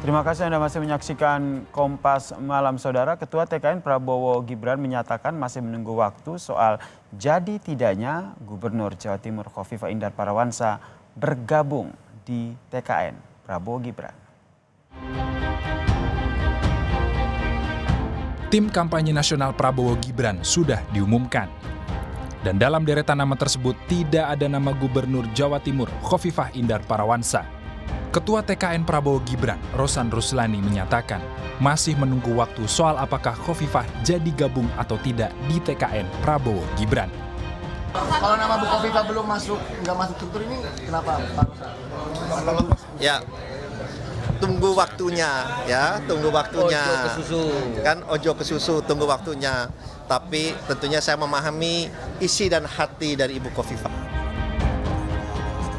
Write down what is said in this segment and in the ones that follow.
Terima kasih Anda masih menyaksikan Kompas Malam Saudara. Ketua TKN Prabowo Gibran menyatakan masih menunggu waktu soal jadi tidaknya Gubernur Jawa Timur Khofifah Indar Parawansa bergabung di TKN Prabowo Gibran. Tim kampanye nasional Prabowo Gibran sudah diumumkan. Dan dalam deretan nama tersebut tidak ada nama Gubernur Jawa Timur Khofifah Indar Parawansa. Ketua TKN Prabowo Gibran, Rosan Ruslani menyatakan masih menunggu waktu soal apakah Khofifah jadi gabung atau tidak di TKN Prabowo Gibran. Kalau nama Bu Khofifah belum masuk, nggak masuk struktur ini, kenapa Pak? Ya, tunggu waktunya ya, tunggu waktunya. Ojo ke susu. Kan ojo ke susu, tunggu waktunya. Tapi tentunya saya memahami isi dan hati dari Ibu Khofifah.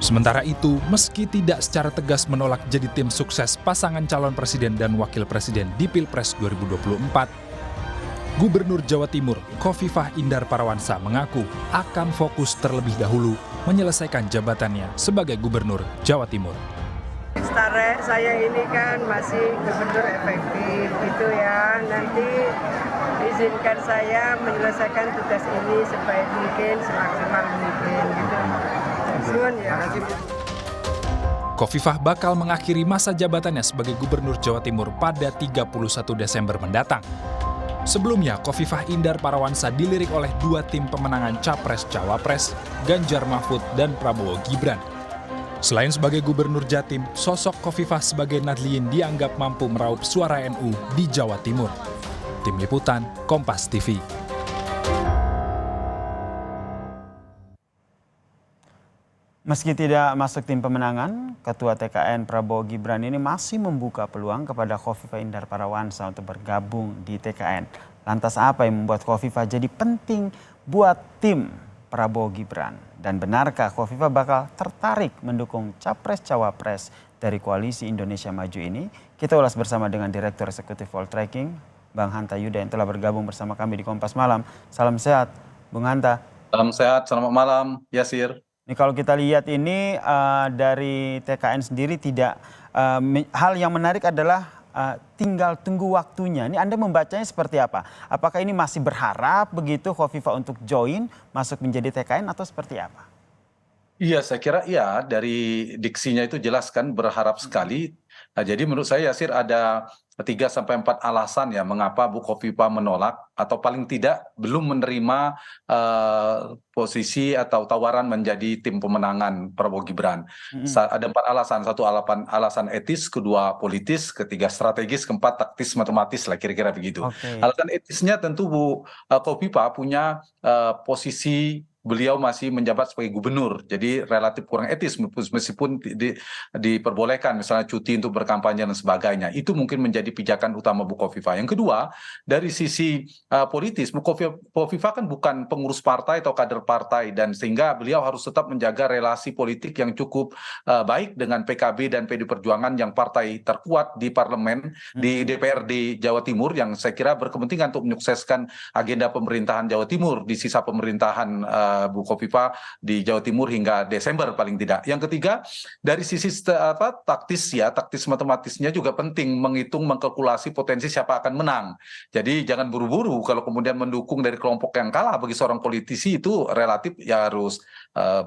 Sementara itu, meski tidak secara tegas menolak jadi tim sukses pasangan calon presiden dan wakil presiden di Pilpres 2024, Gubernur Jawa Timur Khofifah Indar Parawansa mengaku akan fokus terlebih dahulu menyelesaikan jabatannya sebagai Gubernur Jawa Timur. Saya ini kan masih gubernur efektif gitu ya, nanti izinkan saya menyelesaikan tugas ini sebaik mungkin, semaksimal mungkin gitu. Ya. Khofifah bakal mengakhiri masa jabatannya sebagai Gubernur Jawa Timur pada 31 Desember mendatang. Sebelumnya, Khofifah Indar Parawansa dilirik oleh dua tim pemenangan Capres-Cawapres, Ganjar Mahfud dan Prabowo Gibran. Selain sebagai Gubernur Jatim, sosok Khofifah sebagai Nadliin dianggap mampu meraup suara NU di Jawa Timur. Tim Liputan, Kompas TV. Meski tidak masuk tim pemenangan, Ketua TKN Prabowo Gibran ini masih membuka peluang kepada Khofifah Indar Parawansa untuk bergabung di TKN. Lantas apa yang membuat Khofifah jadi penting buat tim Prabowo Gibran? Dan benarkah Khofifah bakal tertarik mendukung Capres-Cawapres dari Koalisi Indonesia Maju ini? Kita ulas bersama dengan Direktur Eksekutif Poltreking, Bang Hanta Yuda yang telah bergabung bersama kami di Kompas Malam. Salam sehat, Bung Hanta. Salam sehat, selamat malam, Yasir. Ini kalau kita lihat ini dari TKN sendiri tidak hal yang menarik adalah tinggal tunggu waktunya. Ini Anda membacanya seperti apa? Apakah ini masih berharap begitu Khofifah untuk join masuk menjadi TKN atau seperti apa? Iya, saya kira iya, dari diksinya itu jelas kan berharap sekali. Nah, jadi menurut saya Yasir ada 3-4 alasan ya mengapa Bu Khofifah menolak atau paling tidak belum menerima posisi atau tawaran menjadi tim pemenangan Prabowo Gibran. Ada 4 alasan, satu alasan etis, kedua politis, ketiga strategis, keempat taktis matematis lah kira-kira begitu. Alasan etisnya tentu Bu Khofifah punya posisi beliau masih menjabat sebagai gubernur, jadi relatif kurang etis meskipun diperbolehkan misalnya cuti untuk berkampanye dan sebagainya. Itu mungkin menjadi pijakan utama Bu Khofifah. Yang kedua, dari sisi politis, Bu Khofifah kan bukan pengurus partai atau kader partai, dan sehingga beliau harus tetap menjaga relasi politik yang cukup baik dengan PKB dan PD Perjuangan yang partai terkuat di parlemen, di DPRD Jawa Timur, yang saya kira berkepentingan untuk menyukseskan agenda pemerintahan Jawa Timur di sisa pemerintahan Bu Khofifah di Jawa Timur hingga Desember paling tidak. Yang ketiga, dari sisi taktis matematisnya juga penting menghitung, mengkalkulasi potensi siapa akan menang. Jadi jangan buru-buru kalau kemudian mendukung dari kelompok yang kalah. Bagi seorang politisi itu relatif ya harus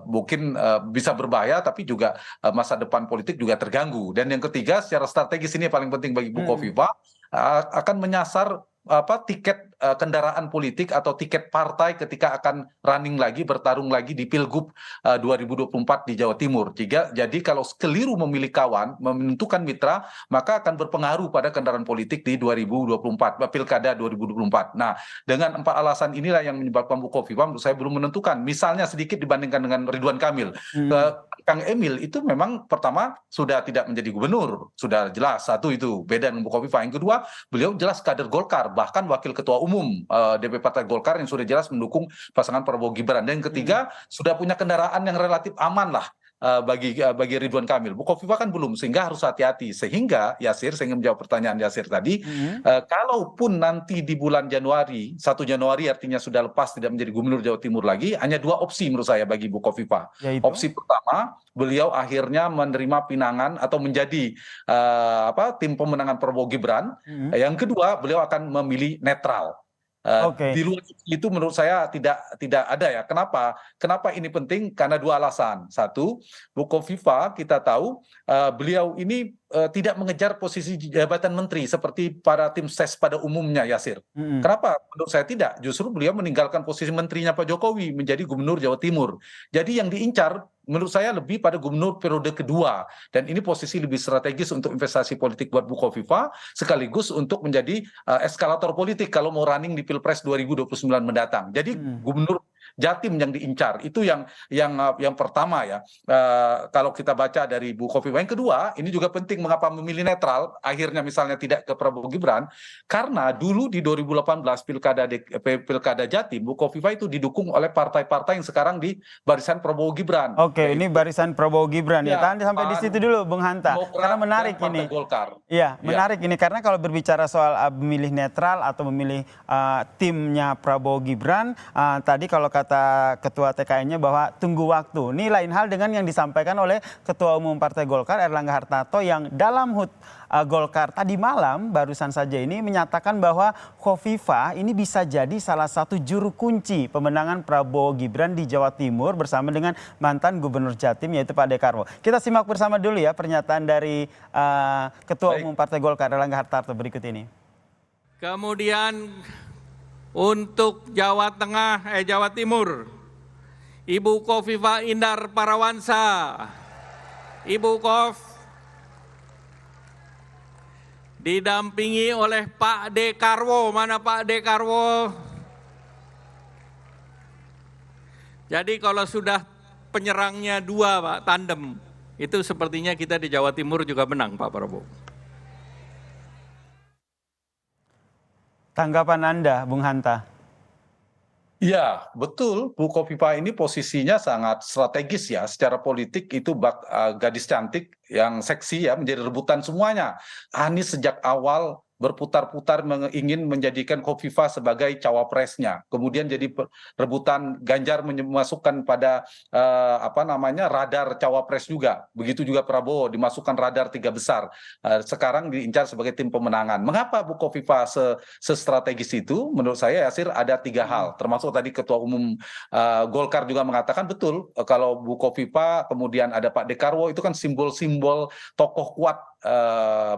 mungkin bisa berbahaya, tapi juga masa depan politik juga terganggu. Dan yang ketiga, secara strategis ini yang paling penting bagi Bu Khofifah, akan menyasar tiket kendaraan politik atau tiket partai ketika akan running lagi, bertarung lagi di Pilgub 2024 di Jawa Timur. Jadi kalau keliru memilih kawan, menentukan mitra, maka akan berpengaruh pada kendaraan politik di 2024, Pilkada 2024. Nah, dengan 4 alasan inilah yang menyebabkan Bu Khofifah menurut saya belum menentukan. Misalnya sedikit dibandingkan dengan Ridwan Kamil. Kang Emil itu memang pertama sudah tidak menjadi gubernur, sudah jelas, satu itu beda dengan Bu Khofifah. Yang kedua, beliau jelas kader Golkar, bahkan wakil ketua umum DP Partai Golkar yang sudah jelas mendukung pasangan Prabowo Gibran. Dan yang ketiga, sudah punya kendaraan yang relatif aman lah. bagi Ridwan Kamil. Bu Kofifa kan belum, sehingga harus hati-hati. Sehingga Yasir, saya ingin menjawab pertanyaan Yasir tadi, kalaupun nanti di bulan Januari, 1 Januari artinya sudah lepas tidak menjadi gubernur Jawa Timur lagi, hanya 2 opsi menurut saya bagi Bu Kofifa. Yaitu? Opsi pertama, beliau akhirnya menerima pinangan atau menjadi tim pemenangan Prabowo Gibran. Yang kedua, beliau akan memilih netral. Di luar itu menurut saya tidak ada ya. Kenapa ini penting? Karena 2 alasan. Satu, Bu Kofifa kita tahu beliau ini tidak mengejar posisi jabatan menteri seperti para tim ses pada umumnya, Yasir. Kenapa? Menurut saya tidak. Justru beliau meninggalkan posisi menterinya Pak Jokowi menjadi gubernur Jawa Timur. Jadi yang diincar menurut saya lebih pada gubernur periode kedua, dan ini posisi lebih strategis untuk investasi politik buat Bu Kofifa sekaligus untuk menjadi eskalator politik kalau mau running di Pilpres 2029 mendatang. Jadi gubernur Jatim yang diincar itu yang pertama ya. Kalau kita baca dari Bu Kofifa. Yang kedua, ini juga penting mengapa memilih netral akhirnya misalnya tidak ke Prabowo Gibran, karena dulu di 2018 Pilkada Jatim Bu Kofifa itu didukung oleh partai-partai yang sekarang di barisan Prabowo Gibran. Oke, ini barisan Prabowo Gibran ya. Tahan sampai di situ dulu Bung Hanta. Karena menarik ini. Golkar. Iya, menarik ini karena kalau berbicara soal memilih netral atau memilih timnya Prabowo Gibran, tadi kalau kata Ketua TKN-nya bahwa tunggu waktu. Ini lain hal dengan yang disampaikan oleh Ketua Umum Partai Golkar Erlangga Hartarto yang dalam HUT Golkar tadi malam barusan saja ini menyatakan bahwa Khofifa ini bisa jadi salah satu juru kunci pemenangan Prabowo Gibran di Jawa Timur bersama dengan mantan Gubernur Jatim yaitu Pak Dekarwo. Kita simak bersama dulu ya pernyataan dari Ketua Umum Partai Golkar Erlangga Hartarto berikut ini. Kemudian untuk Jawa Timur, Ibu Khofifa Indar Parawansa. Ibu Kof didampingi oleh Pak Dekarwo. Mana Pak Dekarwo? Jadi kalau sudah penyerangnya 2 Pak, tandem, itu sepertinya kita di Jawa Timur juga menang Pak Prabowo. Tanggapan Anda, Bung Hanta? Ya, betul. Bu Kofifa ini posisinya sangat strategis ya. Secara politik itu gadis cantik yang seksi ya, menjadi rebutan semuanya. Anies sejak awal berputar-putar ingin menjadikan Khofifa sebagai cawapresnya. Kemudian jadi rebutan Ganjar memasukkan pada radar cawapres juga. Begitu juga Prabowo dimasukkan radar 3 besar. Sekarang diincar sebagai tim pemenangan. Mengapa Bu Khofifa sestrategis itu? Menurut saya Yasir ada 3 hal. Termasuk tadi Ketua Umum Golkar juga mengatakan betul kalau Bu Khofifa kemudian ada Pak Dekarwo itu kan simbol-simbol tokoh kuat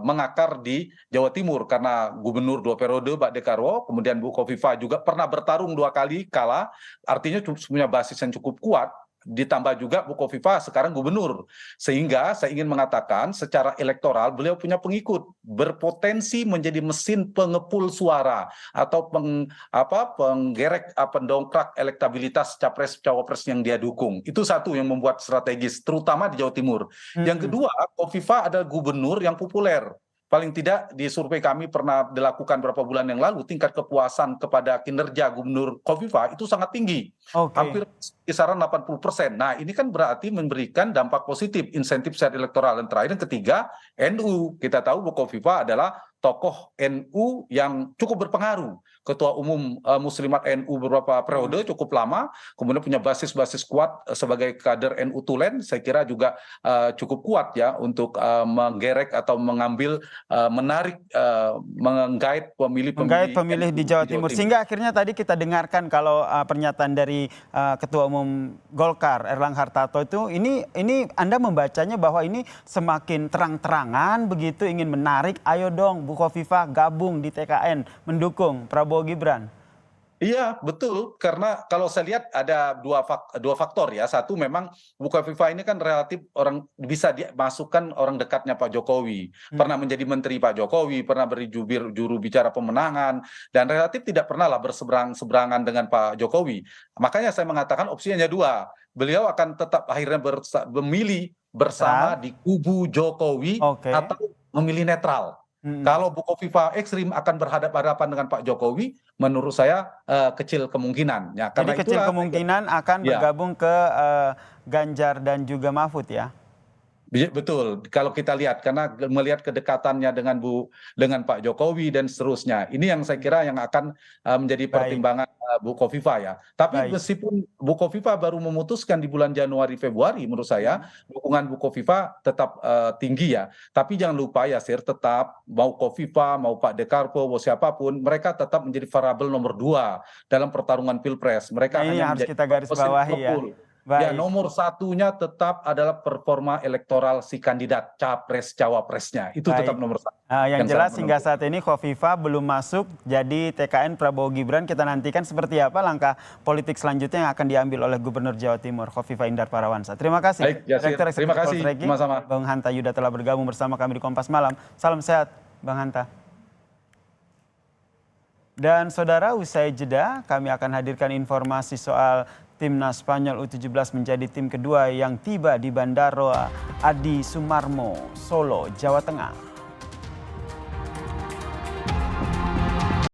mengakar di Jawa Timur karena gubernur 2 periode Pak Dekarwo, kemudian Bu Khofifa juga pernah bertarung 2 kali kalah, artinya punya basis yang cukup kuat. Ditambah juga Bu Khofifa sekarang gubernur, sehingga saya ingin mengatakan secara elektoral beliau punya pengikut, berpotensi menjadi mesin pengepul suara atau penggerek pendongkrak elektabilitas capres-cawapres yang dia dukung. Itu satu yang membuat strategis, terutama di Jawa Timur. Yang kedua, Khofifa adalah gubernur yang populer. Paling tidak di survei kami pernah dilakukan beberapa bulan yang lalu, tingkat kepuasan kepada kinerja Gubernur Khofifa itu sangat tinggi. Hampir kisaran 80%. Nah ini kan berarti memberikan dampak positif, insentif secara elektoral. Dan terakhir yang ketiga, NU. Kita tahu Bu Khofifa adalah tokoh NU yang cukup berpengaruh. Ketua Umum Muslimat NU beberapa periode cukup lama, kemudian punya basis-basis kuat sebagai kader NU Tulen, saya kira juga cukup kuat ya untuk menggerek atau mengambil, menarik, menggait pemilih di Jawa Timur. Sehingga akhirnya tadi kita dengarkan kalau pernyataan dari Ketua Umum Golkar Erlangga Hartarto itu, ini Anda membacanya bahwa ini semakin terang-terangan begitu ingin menarik, ayo dong Bu Khofifa gabung di TKN mendukung Prabowo Gibran. Iya betul, karena kalau saya lihat ada dua faktor ya. Satu memang Bu Khofifa ini kan relatif orang bisa dimasukkan orang dekatnya Pak Jokowi, pernah menjadi menteri Pak Jokowi, pernah juru bicara pemenangan, dan relatif tidak pernah lah berseberangan dengan Pak Jokowi. Makanya saya mengatakan opsinya 2, beliau akan tetap akhirnya memilih bersama di kubu Jokowi atau memilih netral. Kalau Bu Khofifa ekstrim akan berhadapan dengan Pak Jokowi, menurut saya kecil kemungkinan. Ya, jadi kecil kemungkinan akan bergabung ke Ganjar dan juga Mahfud ya. Betul, kalau kita lihat karena melihat kedekatannya dengan Pak Jokowi dan seterusnya, ini yang saya kira yang akan menjadi pertimbangan Bu Kofifa ya. Tapi meskipun Bu Kofifa baru memutuskan di bulan Januari Februari, menurut saya dukungan Bu Kofifa tetap tinggi ya. Tapi jangan lupa ya Sir, tetap mau Kofifa mau Pak Dekarpo mau siapapun, mereka tetap menjadi variabel nomor 2 dalam pertarungan Pilpres. Mereka ini hanya harus kita garis bawahi ya. Ya, nomor satunya tetap adalah performa elektoral si kandidat capres cawapresnya. Itu tetap nomor satu. Yang jelas hingga saat ini Kofifa belum masuk, jadi TKN Prabowo Gibran kita nantikan seperti apa langkah politik selanjutnya yang akan diambil oleh Gubernur Jawa Timur Kofifa Indar Parawansa. Terima kasih. Baik, Yasir. Terima kasih. Sama-sama. Bang Hanta Yuda telah bergabung bersama kami di Kompas Malam. Salam sehat, Bang Hanta. Dan saudara, usai jeda kami akan hadirkan informasi soal Timnas Spanyol U17 menjadi tim kedua yang tiba di Bandara Adi Sumarmo, Solo, Jawa Tengah.